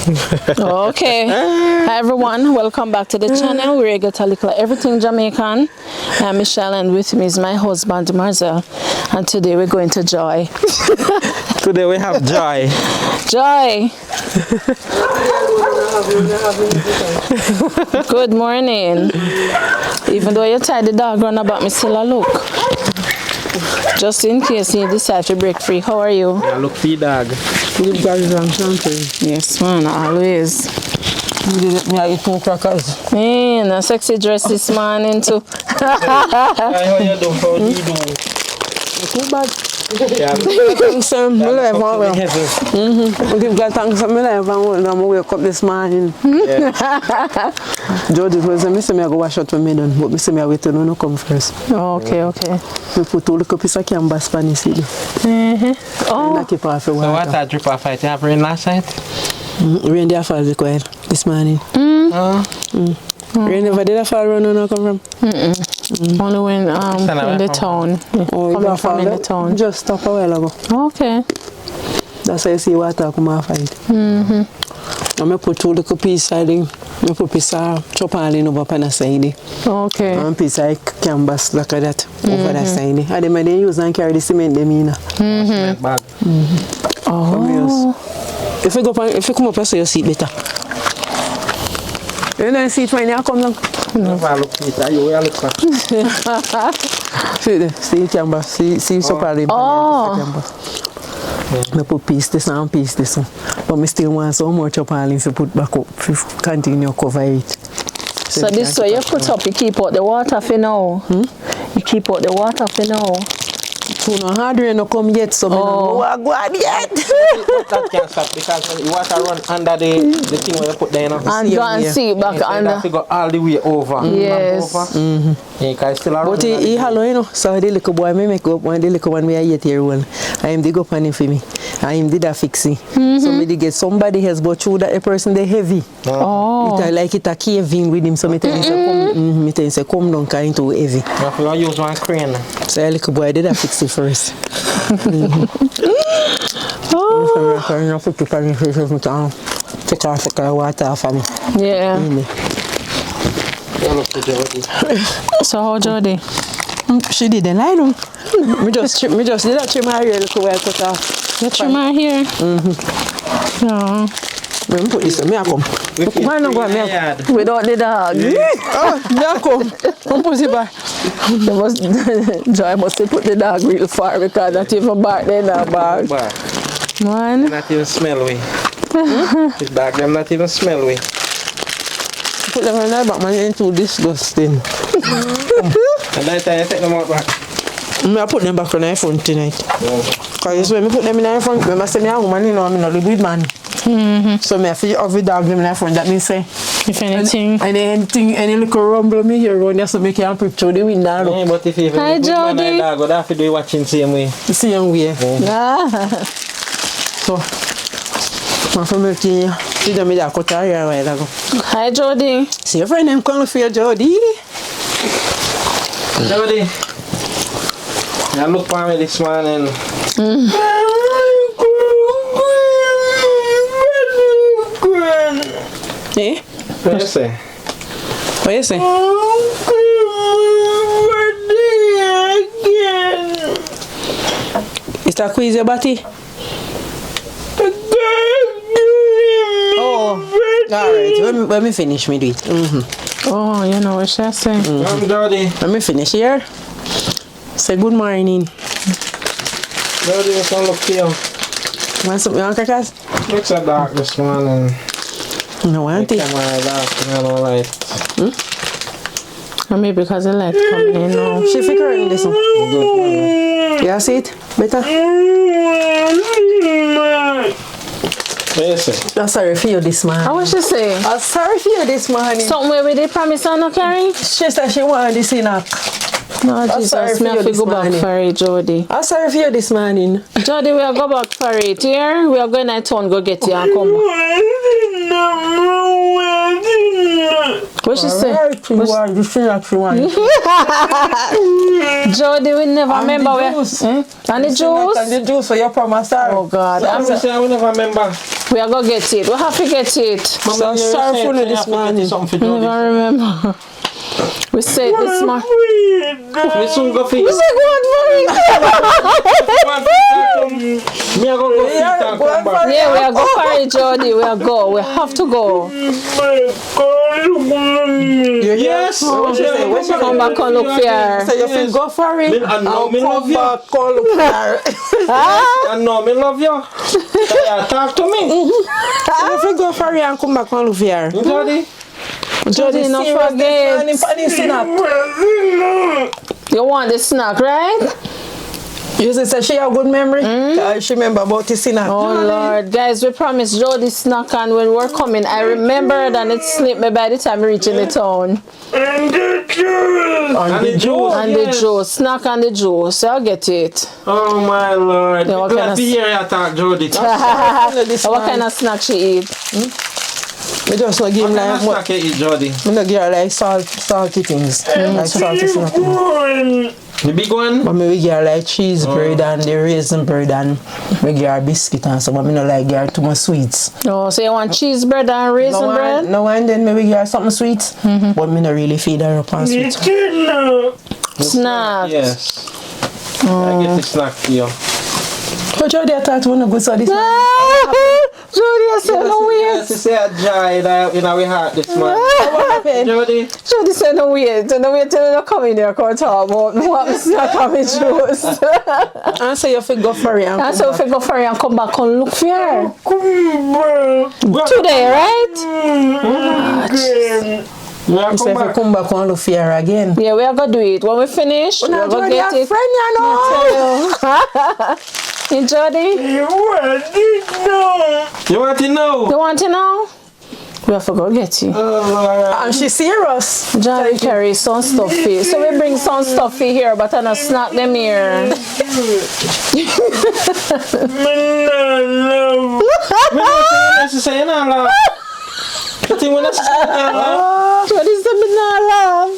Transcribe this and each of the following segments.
Okay. Hi everyone, welcome back to the channel. We're going to Likkle Everything Jamaican. I'm Michelle and with me is my husband Marcel. And today we're going to Joy. Today we have Joy. Joy! Good morning. Even though you tied the dog run about, me still a look. Just in case you decide to break free. How are you? I look for the dog. Yes, man, always. Me I eat 2 crackers. Man, a sexy dress this morning too. How you do? How do you do? Too bad. Yeah. Thanks, me life well. Give God thanks for me life and I'm wake up this morning. Yeah. Jody was me say me I go wash out when me done, but me say me I wait till no come first. Okay, okay. Me put 2 little piece of canvas pan this city. Oh. And I keep off the So water. what a drip off fight? You have rain last night? Rain there falls quiet this morning. Rain never did fall run no come from. Only when in the town. Oh, Coming from in the town. Just stop a while ago. Okay. That's why you see water come off fight. And I put 2 little piece side in. I put piece of chop all in over on the side. Okay. And piece of canvas like that over the side. And then they use and carry the cement them in. Cement bag. Oh. If you come up here, so you see it better. You don't see it when you come down. Never look for it. You will look for it. See the canvas. See so probably. I put piece this and piece this one. But I still want so much up all in to put back up to continue cover it. So this way you put up, you keep out the water for now. You keep out the water for now. So no hard rain no come yet, so I don't know what go on yet. That can't stop because when the water run under the thing where you put there. And go and see it back under. That go all the way over. Yes. Yeah, because still But he hello, you know. So the little boy me make up when the little one we are 8 years old. I am dig up on him for me. I am did a fixing. So me did get somebody else, but through that a person they heavy. Oh. It like it a caving with him, so me tell him say come, me tell him say come down kind too heavy. You have to use one crane. So the little boy did a fix it first. Take off the water off of me. Yeah. You look for Jody. So how Jody? She didn't lie no. Me just did a trim her hair look where I cut off. You trim her hair? No. Let me put this on me I come. Why not go on me? Without the dog. Oh, me I come. Come put it back. Joy must have put the dog real far because not even bark there now bark. Man. Not even smell we. The dog them not even smell we. Put them on the back, man, ain't too disgusting. And that time you take them out back. I put them back on the front tonight. Because when I put them in the front, I say, I'm woman, you know, I'm not a good man. So I feel every dog them in the front, that means say, if anything. Any little rumble me here around there, so make you put through the window. Yeah, but if you Hi, good man Jody. and dog, would have to do it watching same way. The same way. So, my family, see them with a cut her hair a while ago. Hi Jody. See your friend, I'm calling for you, Jody. Jody, you look for me this morning. Eh? What you say? What you say? Is that quiz your body? Oh, alright. Let me finish me do it. Oh, you know what she's saying. Jody. Let me finish here. Say good morning. Jody, you can look here. Want something on crackers? Looks so dark this morning. No, want it. Camera dark, I don't like. Or maybe because the light coming in now. She figure in this one. You see it? Better? Yes. I'm sorry for you this morning. How was she saying? I'm sorry for you this morning. Something where we did promise on no carry? She said she wanted this in her. No, sorry Jesus, for me you have to this go back morning. for it, Jody. I'm sorry for you this morning. Jody, we are go back for it, here. We are going to town, go get you and come back. What she say? Alright, you are the Sinach one. Jody, we never remember where. And the juice? And the juice for your promise, sir. Oh God. I will never remember. We are gonna get it. We have to get it. So sorry for this morning. I never remember. We said this morning. We soon go feed. We said go on for it. Me I go feed and come back. Yeah, we are go for it, Jody. We are go. We have to go. Yes. What she say? What she Come back and look here. So you feel go for it? I know me love you. Call look here. I know me love you. Yeah, talk to me. You feel go for it and come back and look here. Jody. Jody, not forget. You want the snack, right? You say she have good memory? She remember about the snack. Oh Lord, guys, we promised Jody snack, and when we're coming, I remembered and it slipped me by the time we reach in the town. And the juice. And the juice, snack and the juice. I'll get it. Oh my Lord. Yeah, what kind of Jody. What kind of snack she eat? Me just not give him like what? Snack you eat, Jody? Me not give her like salty things. Like salty snack. The big one? But me we give her like cheese bread and the raisin bread and we give her biscuit and so, but me not like give her too much sweets. Oh, so you want cheese bread and raisin bread? No, and then maybe give her something sweet. But me not really feed her up on sweets. Snack. Yes. I get the snack for you. But Jody, I thought we not go so this one. Jody, I said no wait. Yes, you say a joy in our heart this morning. What happened? Jody. Jody said no wait. No wait till you come in there and talk about what snack and me juice. I say you feel go for it and I come said back. if you go for it and come back and look for her. Today, right? I say if you come back and look for her again. Yeah, we are going to do it. When we finish, we are going to get it. Friend, you know. Hey, Jody? You want to know? You want to know? We have to go get you. And she serious. Jody carry some stuffy. So we bring some stuffy here, but I not snack them here. Jody said me not laugh.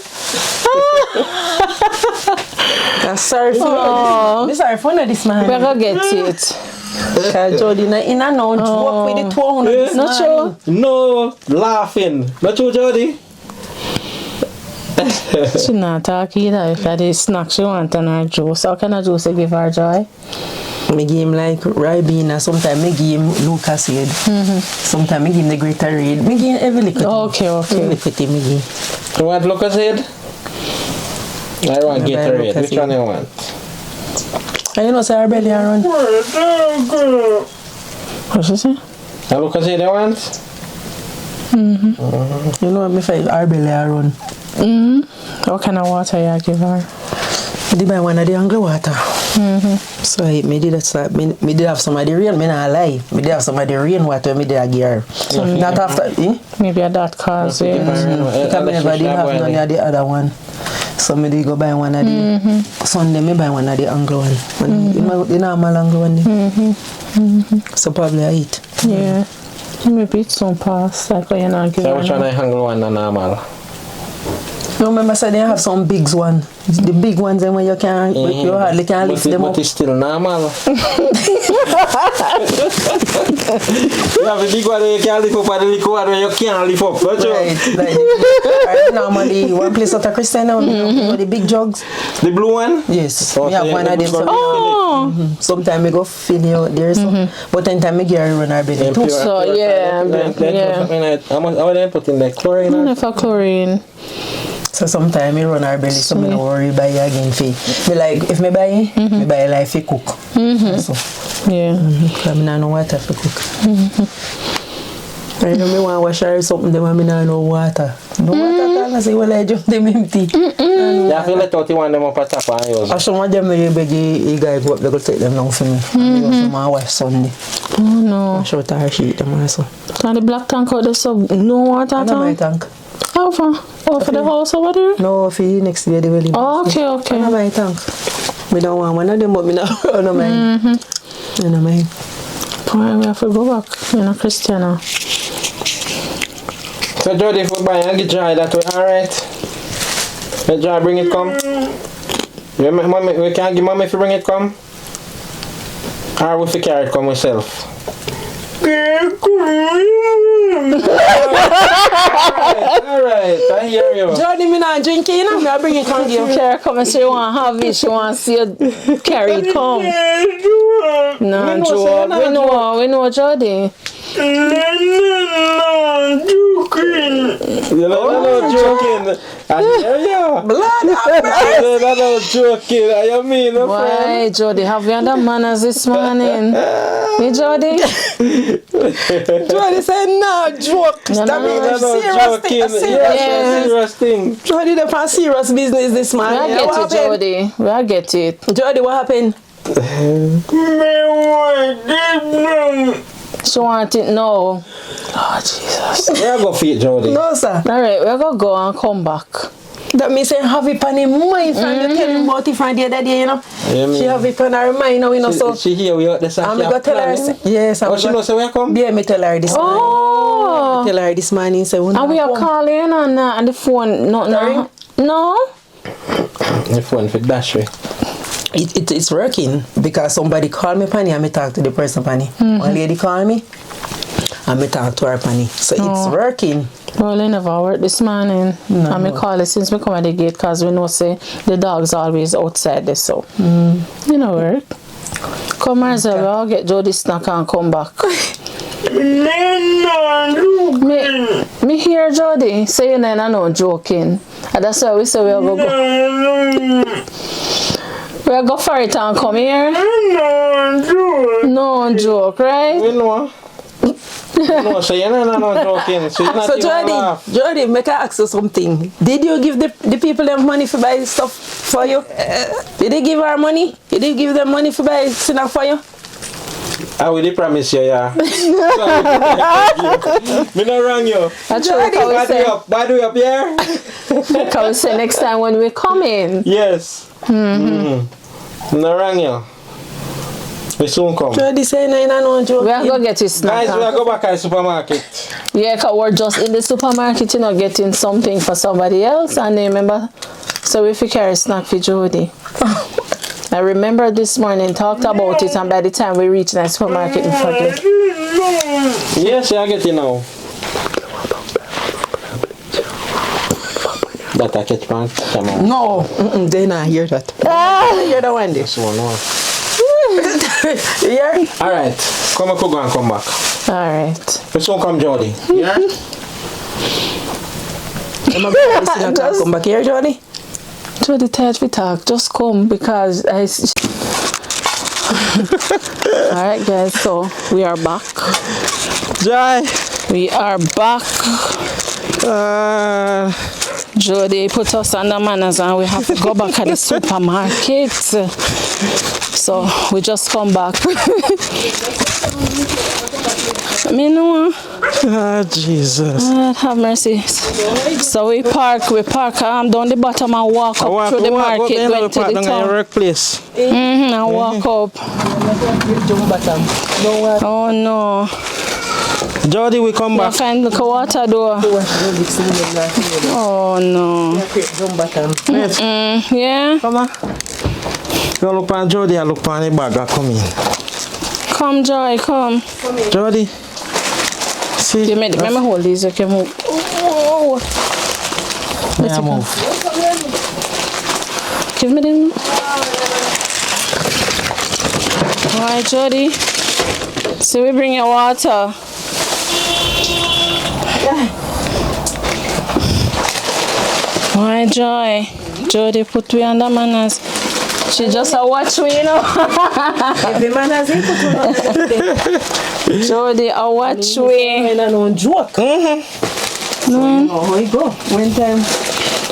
That's sorry for this. Sorry for this man. We're going to get it. Because Jody in and out walk with the 200 this Not morning. true. No laughing. Not true, Jody? She not talk either. If that is snack she want and her juice. How can I juice to give her joy? Me give him like ribena, sometimes me give him Lucas Aid. Sometimes me give him the Greater Aid. Me give him every liquid. Okay. Every liquid thing me give. You want Lucas Aid? I want Gatorade. Which one you want? And you know say her belly around. What she say? Lucas Aid you want? You know me feel her belly around. What kind of water you give her? Me buy one of the Anglo water. So me did that start. Me did have some of the rain. Me not lie. Me did have some of the rain water. Me did give her. Not after. Maybe that cause it. Because me never did have none of the other one. So me did go buy one of the Sunday. Me buy one of the Anglo one. You know the normal Anglo one. So probably I eat. Yeah. Maybe it's some pass. Like when you're not giving So which one I hang one and normal? You remember say they have some big one. The big ones and when you can you hardly can lift them up. But it's still normal. You have a big one where you can lift up and the little one where you can't lift up. Right, like normally one place at a Christian now, you know, the big jugs. The blue one? Yes, Oh, we have so one of them. So sometimes we go fill you out there, so but then time we get her run our belly too. So, yeah. How much are they putting like chlorine? If a chlorine. So sometimes we run our belly, so me no worry buy again fee. Me like if me buy, me buy like for cook. So Yeah. because me no water for cook. I know me want wash her something, them me no water. No water, I say well I just them empty. You have to let out the one them up at top and use. I some of them you beg you guys go up, they go take them down for me. Me also wash Sunday. Oh no. Wash out her sheet them also. And the black tank out there, so no water at No my all? tank. How far? Oh, for the house over there? No, for you next year they will leave. Oh, okay. No my tank. Me don't want one of them, but me not no mind. No mind. Boy, we have to go back. You're not Christian now. So Jody, if we buy and get Joy that way, alright? Let Joy bring it come. Mommy, we can't give mommy if you bring it come. Or we fi carry it come myself. Alright, I hear you. Jody, me not drinking, you know. Me I bring it come give. Carry come and she want to have it. She want to see you carry it come. No, joke. We know, Jody. You know, joking. I hear you. Blood No joking. I mean, no friend. Why, Jody? Have you had the manners this morning? Hey, Jody? Jody said no joke. No, That means a serious thing. Jody, the for serious business this morning. We get it, Jody. We get it. Jody, what happened? She want it now. Oh, Jesus. Where I go feed Jody? No, sir. Alright, we're going to go and come back. That means say have it on him mind from you tell him about it from the other day, you know. Yeah, She have it on her mind now, you know, so. She hear we out there, so I'm going to tell her. Yes, oh, she knows where I come? Yeah, me tell her this morning. Oh. Tell her this morning, say, And we are calling and the phone, no. No? The phone for dash way. It's working because somebody called me Penny and me talk to the person Penny. One lady called me and me talk to her Penny. So it's working. Well, it never worked this morning. No. And me call it since we come at the gate because we know say the dog's always outside there, so you know work. Come Marcel, we all get Jody snack and come back. me hear Jody saying and I know joking. And that's why we say we'll go. We'll go for it and come here. No joke, right? We know. No, so you're not joking. So, you're not So even Jody, make I ask you something. Did you give the people them money for buy stuff for you? Did they give her money? Did you give them money for buy snack for you? I will promise you, yeah. Me not wrong you. That's what we Bad way up here. Can we say next time when we come in? Yes. Me not wrong you. We soon come. Jody say no joke. We are going to get his snack. Guys, we are go back at the supermarket. Yeah, because we're just in the supermarket, you know, getting something for somebody else. And remember, so if you carry a snack for Jody. I remember this morning, talked about it, and by the time we reach the supermarket, we forget. Yes, I get it now. That I catch man. Come on. No, they not hear that. Hear that one day. This one, no. Yeah. Alright, come go and come back. Alright. We soon come, Jody. Yeah? Come back here, Jody. Jody, tired we talk. Just come because I. Alright, guys, so we are back. Joy. We are back. Jody put us under manners and we have to go back at the supermarket. So we just come back. Me know. Jesus. God have mercy. So we park down the bottom and walk up through the market going to the town. Workplace. And walk up. Oh no. Jody, we come back. Find the water door. Oh no. Yeah. Come on. You look at Jody, I look at the bag. Come in. Come, Joy, come. Jody. See. Let me hold these. Okay, move. Oh. Let's move. Give me them. Alright, Jody. So we bring your water. Alright, Joy. Jody put me under manners. She just a watch me, you know. Jody, a watch me. No joke. No, how you go? One time,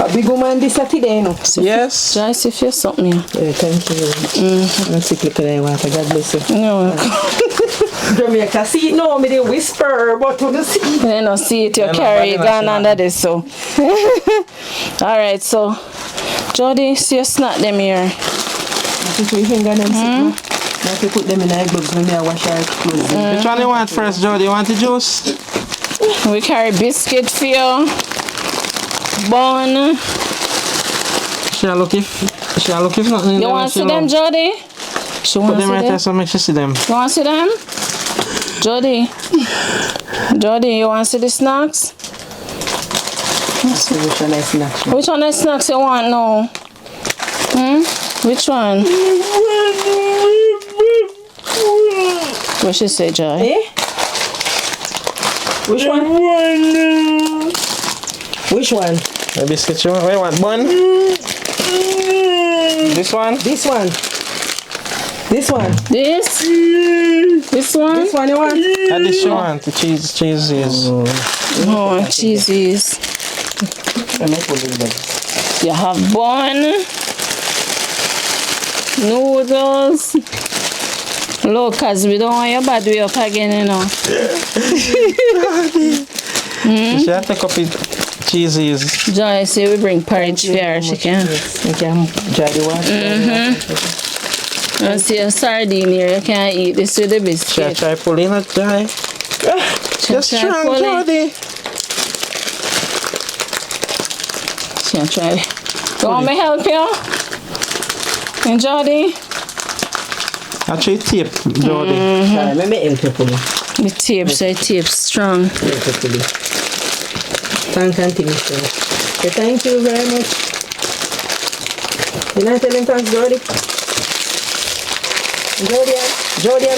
a big woman this Saturday, you know. Yes. Joy, see if you something. Yeah, thank you. I'm sick looking at water. God bless you. No. Jamaica, see it now, me they whisper, but to the see. You know, see it, you carry it gone under this, so. Alright, so, Jody, see you snap them here. Put your finger them now to put them in the gloves when I wash our clothes. Which one you want first, Jody? You want the juice? We carry biscuit for you. Bun. She'll look if nothing in You want to see them, Jody? She Put want to them see right them? there so make she see them. You want to see them? Jody. Jody, you want to see the snacks? Which one I snack? Which one of the snacks you want now? Which one? What she say, Joy? Eh? Which one? Which one? The biscuit you want? What you want? Bun? This one? This one. This one. This? This one? This one you want? And this you want? The cheese is. Oh, cheesies. You have bun, noodles. Look, cause we don't want your bad way up again, you know. You should have to copy cheesies. Joy say we bring porridge for her, she can. You can dry the water. I see a sardine here, you can't eat this with the Should I biscuit. try pulling it, Jai? Just try strong, pulling. Jody. She try. You want me to help you? And Jody? Actually, tape, Jody. Sorry, let me help you pull it. The tape, so the tape strong. Help you pull it. Thank you, Mr. Okay, thank you very much. You not telling thanks, Jody? Jody,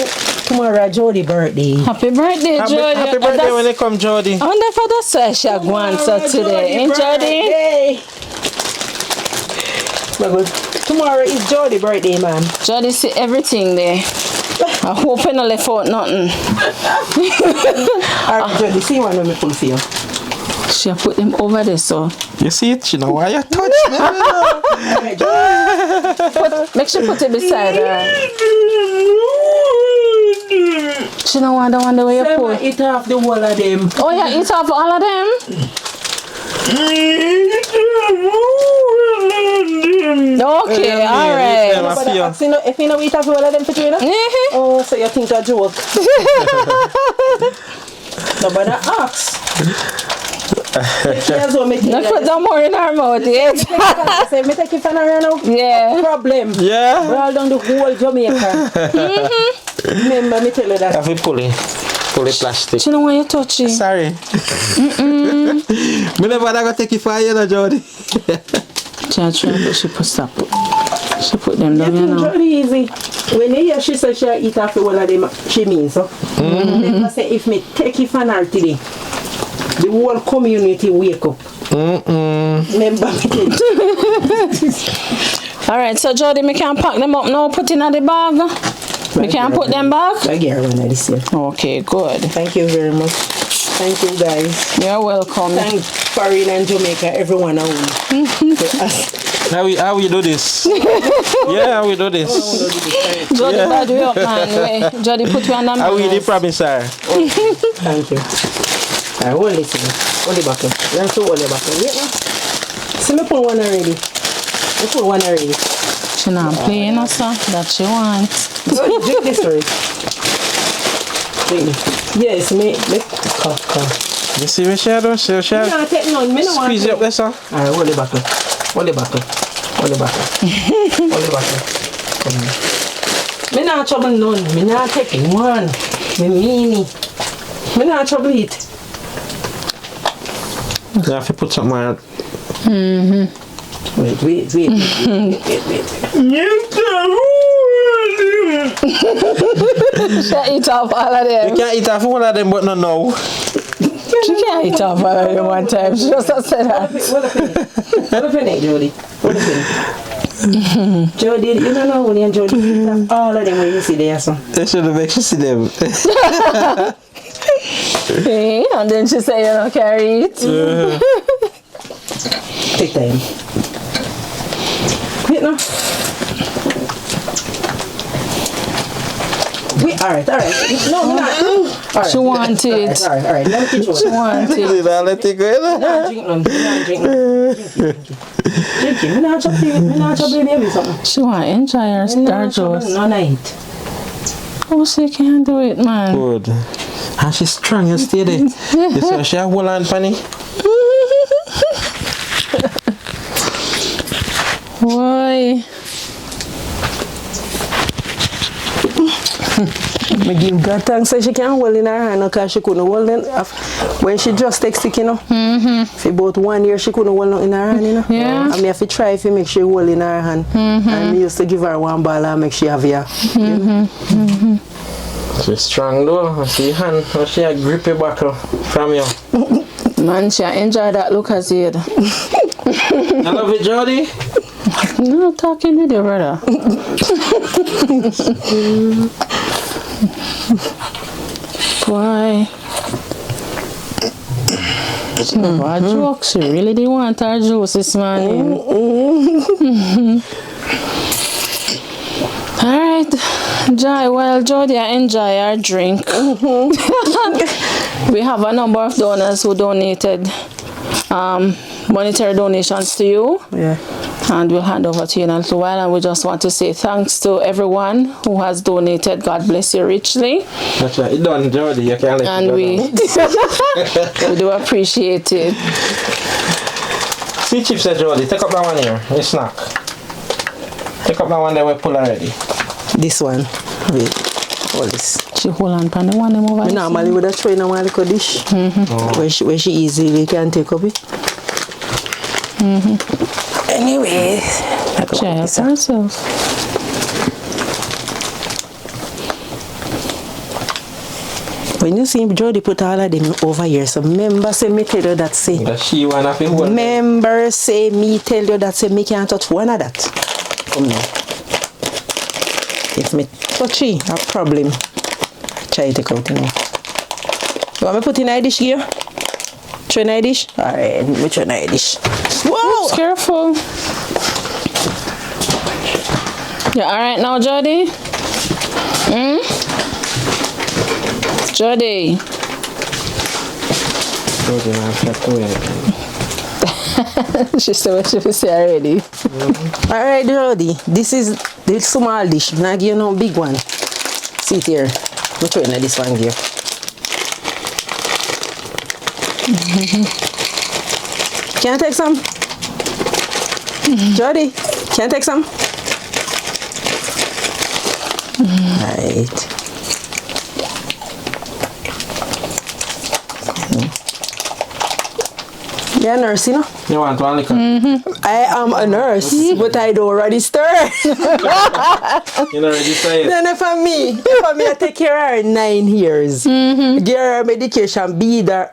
tomorrow Jody birthday. Happy birthday, Jody. Happy birthday when they come, Jody. I wonder if that's why she wants so today. Ain't Jody? Tomorrow is Jody birthday, man. Jody see everything there. I hope I don't left out nothing. Alright, Jody, see one when me pull for you. She put them over there, so. You see it? You know why you touch them? Make sure put it beside her. She don't want the one the way you pull. Eat off the whole of them. Oh, yeah, eat off all of them? Okay, alright. If you know eat off the whole of them for you, oh, so you think a joke. Nobody asks. Not put them more in our mouth yet. Say, me take it from her now. Yeah. No problem. Yeah. We're all down the whole Jamaica. Remember me tell you that. Have you pull it plastic. She don't want you touch it. Sorry. Me never gonna take it for you, no, Jody. She put stop. She put them down, you know. Jody easy. When you hear she says she eat off the whole of them, she means so. Never say if me take it from her today, the whole community wake up. Remember me tell you. Alright, so Jody, me can pack them up now, put in the bag. We can put them back? I get her one of this year. Okay, good. Thank you very much. Thank you guys. You're welcome. Thank Foreign and Jamaica, everyone around. How we do this? Yeah, how we do this? Jody, bad way up, man. Wait, Jody, put you on the How we the promise, sir? Thank you. Alright, hold this in. Hold the buckle. You have to hold the buckle. Wait now. See me put one already. I put one already. She not playing us, that she wants. Drink this first. Drink this. Yes, me cough. You see me, Shadow? Shadow? No, take none. Me no want Squeeze it up there, sir. Alright, hold the buckle. Hold the buckle. Hold the buckle. Hold the buckle. Come on. Me not trouble none. Me not take one. Me meanie. Me not trouble it. You have to put something on. Wait. She eat off all of them. You can't eat off one of them, but not now. She can't eat off all of them one time. She just said that. What a penny, Jody. What a penny. Jody, you don't know when you Jody eat off all of them when you see there, so. They should have made you see them. Okay, and then she said, you don't carry it. Take time. Wait now. Wait, alright. No, not. Alright. She wants it. Alright. Let me teach you. She wants it. Let it go. Drink none. Drink it. Me not trouble baby something. She want to enjoy her star juice. No night. Oh, she can't do it, man. Good. And she's strong, you stay there. You see she hold on, Penny? Why? I give God thanks that she can hold in her hand because she couldn't hold it. When she just takes sick, you know. For about 1 year, she couldn't hold it in her hand, you know. Yeah. And I have to try to make sure hold in her hand. And I used to give her one ball and make sure have ya. She's strong though. I see her hand. She a grippy buckle from you. Man, she enjoy that look as you. I love it, Jody. No, talking with your brother. Why? She never had jokes. She really didn't want her juice this morning. Alright, Joy, well, Jody, I enjoy our drink. We have a number of donors who donated monetary donations to you. Yeah. And we'll hand over to you in a little while. And we just want to say thanks to everyone who has donated. God bless you richly. That's right. It's done, Jody. You can't let And it go we, down. we do appreciate it. See chips there, Jody. Take up that one here. A snack. Take up that one that we pull already. This one. Wait. All this. She hold on pan the one them over I normally would have tried in one little dish. Where she easily can take up it. Anyway, She helps herself. when you see Jody put all of them over here, so member say me tell you that say. That she one of you hold. Member say me tell you that say me can't touch one of that. Come now. If me touch it, a problem. Try to take out now. You want me put in a dish here? Try in a dish? Alright, me try in a dish. Whoa! Oops, careful. You alright now, Jody? Jody. Jody, man, flat away. She said what she will say already. Alright, Jody. This is the small dish. Now give you no big one. See it here. Me try in this one here. Can I take some? Jody, can I take some? Right. You're a nurse, you know? You want one liquor? I am a nurse, but I don't register. You know, register it. Then for me, I take care of her 9 years. Give her medication, be there,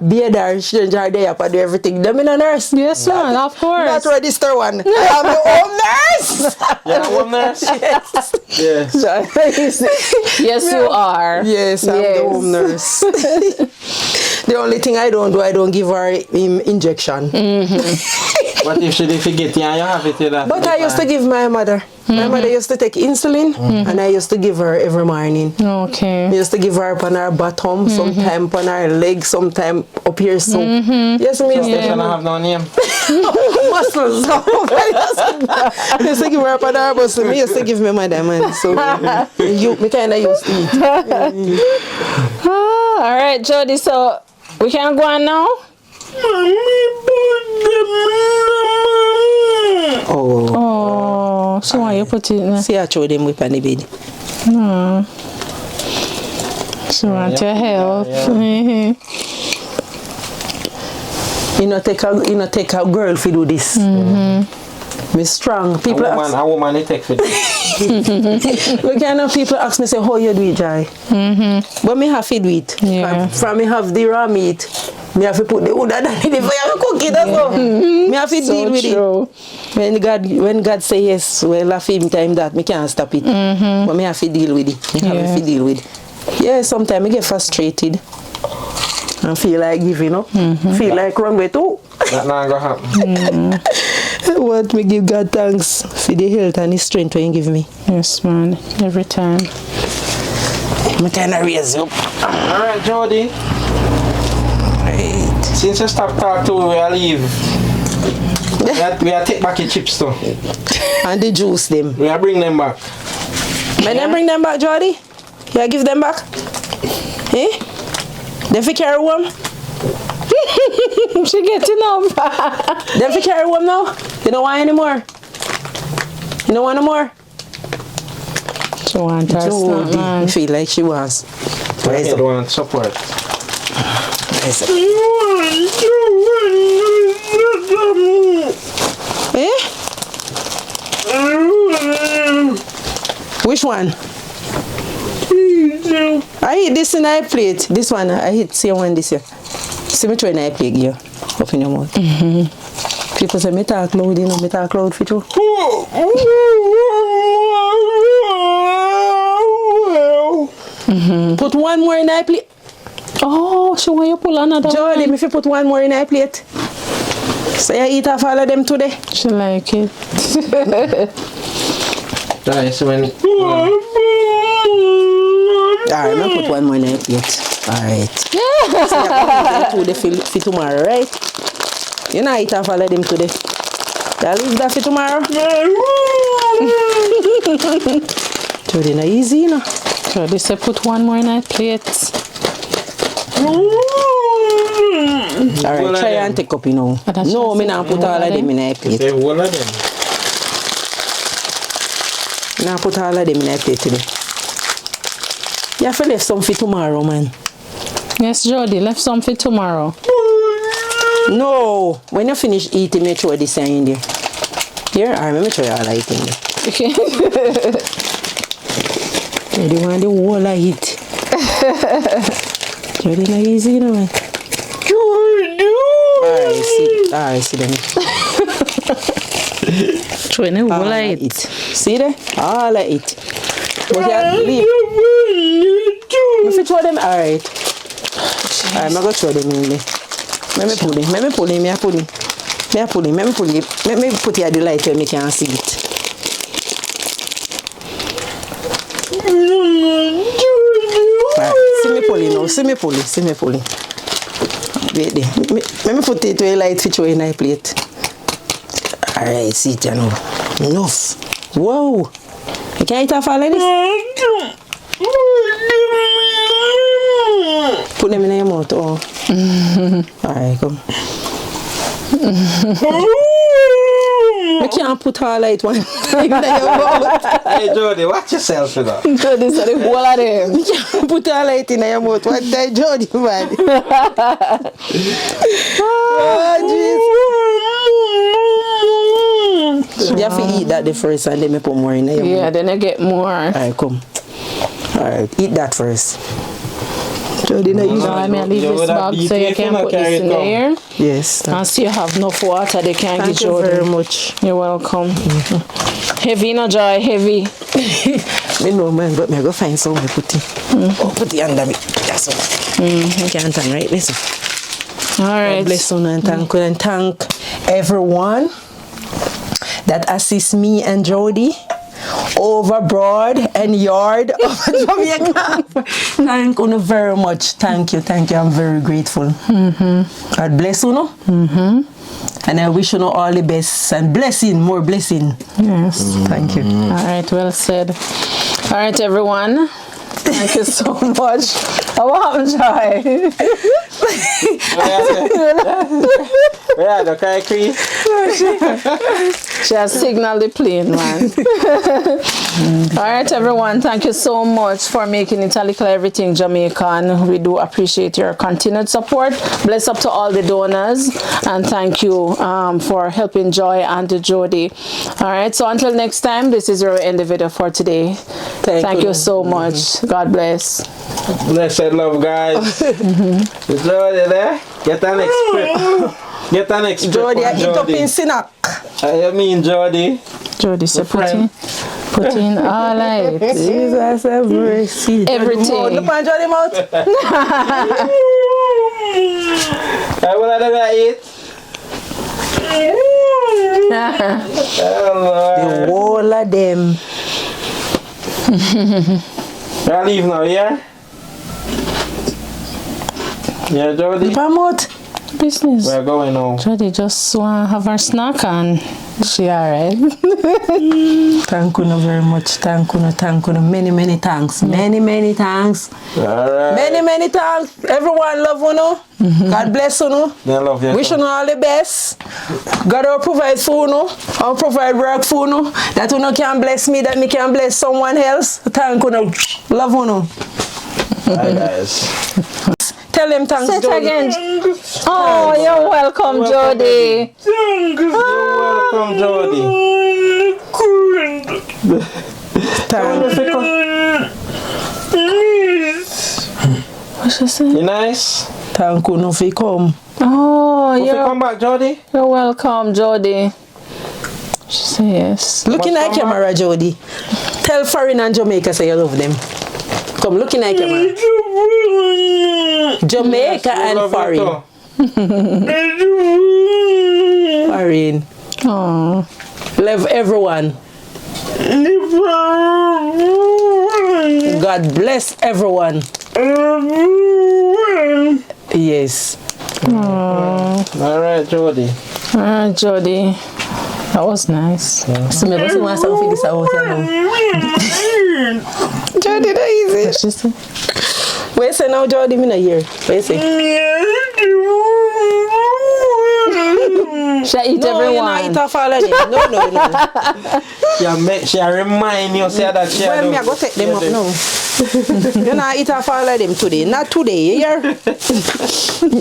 she don't there for do everything. Them in a nurse. Yes, man, of course. Not register one. I am the home nurse. You're a home nurse? Yes. Yes. Yes, you are. Yes, I'm the home nurse. The only thing I don't give her injection. What if she did forget you and you have it there? But I used to give my mother. My mother used to take insulin, and I used to give her every morning. Okay. I used to give her upon her bottom, sometime upon her leg, sometime up here. So yes, me used to You don't have no name. muscles. I used to give her upon her muscle. Me used to give my mother, man. So me kind of used to eat. All right, Jody. So we can go on now. Oh, Oh, so why you put it in there? see, I throw them whip on the bed. No. She want your help. You know, take a girl to do this. Me strong. People A woman, it takes it. Look, I know people ask me, say, how you do it, Jai? But me have to do it. Yeah. From me have the raw meat, me have to put the wood and the fire and cook it as well. Me have to deal with it. When God say yes, well, I feel time that me can't stop it. But me have to deal with it. Me have to deal with it. Yeah, sometimes I get frustrated and feel like giving up. Feel like run away too. That not gonna happen. What me give God thanks for the health and the strength when He give me. Yes, man. Every time. Me kind of raise you up. Alright, Jody. Right. Since you stop talking to me, we'll leave. We are take back your chips too. And the juice them. We are bring them back. May I bring them back, Jody? You give them back? Eh? Them fi carry home? She getting up. Them fi carry home now? You don't want any more? You don't want no more? She want her snack, Jody man. feel like she wants. I don't want support. Eh? Which one? I eat this in my plate. This one, I eat same one this year. See me try in my plate here. Up in your mouth. People say me talk loud, you know, me talk loud for you. Put one more in my plate. Oh, she want you pull another Jody, one. me fi put one more in my plate. So I eat off all of them today. She like it. Nice when Alright, I'm put one more in my plate. Alright. So I put the for tomorrow, right? You know, I eat off all of them today. I'll leave that for tomorrow. Jody, not easy, you know. So they say put one more in her plate. Alright, try and take up, you know. But that's No, just me not put all of them in my plate. say one of them. Now put all of them in my plate today. You have to leave some for tomorrow, man. Yes, Jody, left some for tomorrow. No, when you finish eating, make sure this is in there. Here, alright, let me try all of it in there. Okay. Jody want the whole of it. Jody not easy, you know, man. Alright, see them. Trying to All like of it. See there? All of it. But you leave. If you throw them, alright. Alright, I'm going to throw them in there. Let me pull him. Let me put it at the light where I can see it. Alright, see me pulling now. See me pulling. Wait there. Let me put it where light fit in my plate. Alright, see it now. Enough. Whoa. You can't eat off all of this? Put them in your mouth. Oh. Alright, come. I can't put all of it one in your mouth. Hey Jody, watch yourself for that. Jody said the whole of them. You can't put all of it in your mouth. What the Jody, man? Oh, jeez. You have to eat that the first and then me put more in your mouth. Yeah, then I get more. Alright, come. Alright, eat that first. Jody, now you So I may leave You this would have bag so you beef can if you put not this in carry it there. Yes. And so you have enough water they can Thank get you Jody. very much. You're welcome. Heavy, no Joy, heavy. Me know, man, but me go find somewhere to put it. Oh, put it under me. That's all. You can't turn right, listen. All right. God bless you and thank everyone that assists me and Jody over broad and yard of Jamaica. Thank you very much. Thank you. I'm very grateful. God bless you, no? And I wish you all the best and more blessing. Yes. Thank you. All right, well said. All right, everyone. Thank you so much. What happened, Joy? Yeah, the guy Chris. She has signaled the plane, man. All right, everyone. Thank you so much for making it a Likkle Everything Jamaican. We do appreciate your continued support. Bless up to all the donors. And thank you for helping Joy and Jody. All right, so until next time, this is your end of video for today. Thank you so much. God bless. Blessed love, guys. Jody there? Get an express. Get an express. Jody, I eat up in Sinak. I mean Jody. Jody said put in all right. Jesus have mercy. Everything. Look at Jody mouth. I will never eat. Oh Lord. The whole of them. I'll leave now, yeah? Yeah, Jody? Look at mouth. Business. We're going now. Jody just want to have her snack and She alright. Thank you very much. Thank you. Many thanks. Many thanks. Alright. Many thanks. Everyone love you know. God bless you know. They love you. Wish you all the best. God will provide for you, I'll provide work for you. That you can bless me, that me can bless someone else. Thank you. Love you. Hi guys. Tell them thanks, Say it Jody. again. Oh, you're welcome, Jody. You're welcome, Jody. Thank you. What's she saying? You nice? Thank you for come. Oh, If you come back, Jody. you're welcome, Jody. She said yes. Looking Must at come camera, Jody. Tell foreign and Jamaica say you love them. Come, looking at camera. Jamaica Yes, we and love you foreign. too. Foreign. Oh, Love everyone. God bless everyone. Yes. Alright, Jody. Jody. That was nice. So me go see one song for this out now. Jody, that easy. What she said? What you say now, Jody? Me not hear. What you say? She eat No, you not everyone. eat off all of them. No. Yeah, make she remind you say that she When me I go take them up now. You not eat off all of them today. Not today, you hear?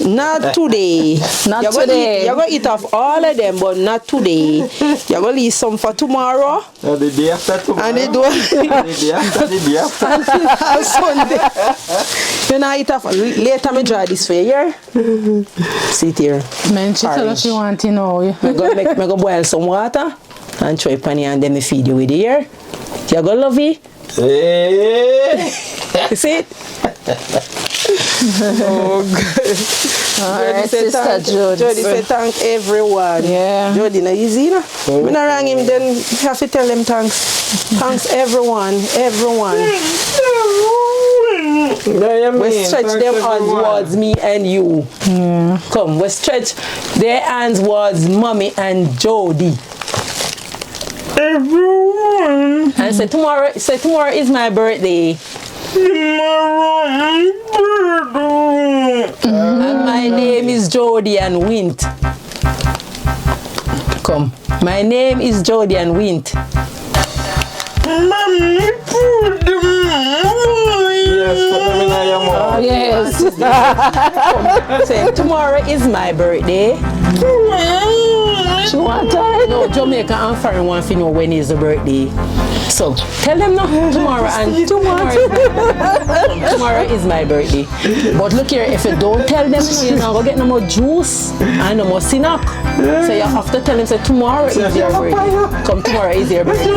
Not today. Not You're today. You're going to eat off all of them, but not today. You're going to leave some for tomorrow. The day after tomorrow. And they do The day after, the day after. on Sunday. You not eat off. Later, me draw this for you, hear? Sit here. Man, she tell us she want to know. Me go boil some water and throw it on you and then me feed you with it, hear? You go love it? Hey. You see it? Oh, God. Alright, Sister Jody. Jody say thank everyone. Yeah. Jody, no easy, no? When I rang him, then you have to tell them thanks. Thanks everyone. We stretch them hands towards me and you. Come, we stretch their hands towards Mommy and Jody. Everyone. And say tomorrow is my birthday. And my name is Jody and Wint. Come. My name is Jody and Wint. Mommy, put them away. Yes, put them in your mouth. Yes. Say tomorrow is my birthday. She want to. No, Jamaica and foreign want to know when is the birthday. So tell them no tomorrow and tomorrow is my birthday. But look here, if you don't tell them, you're not gonna get no more juice and no more snack. So you have to tell them say tomorrow is your birthday. Come tomorrow is your birthday.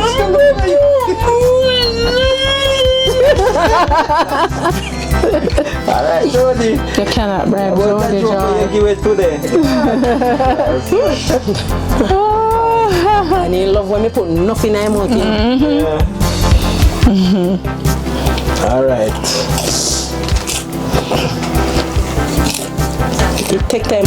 Alright, Jody. You cannot bribe What Jody, that joke you give it today? And you love when me put nothing in my mouth. Yeah. Alright. You take time.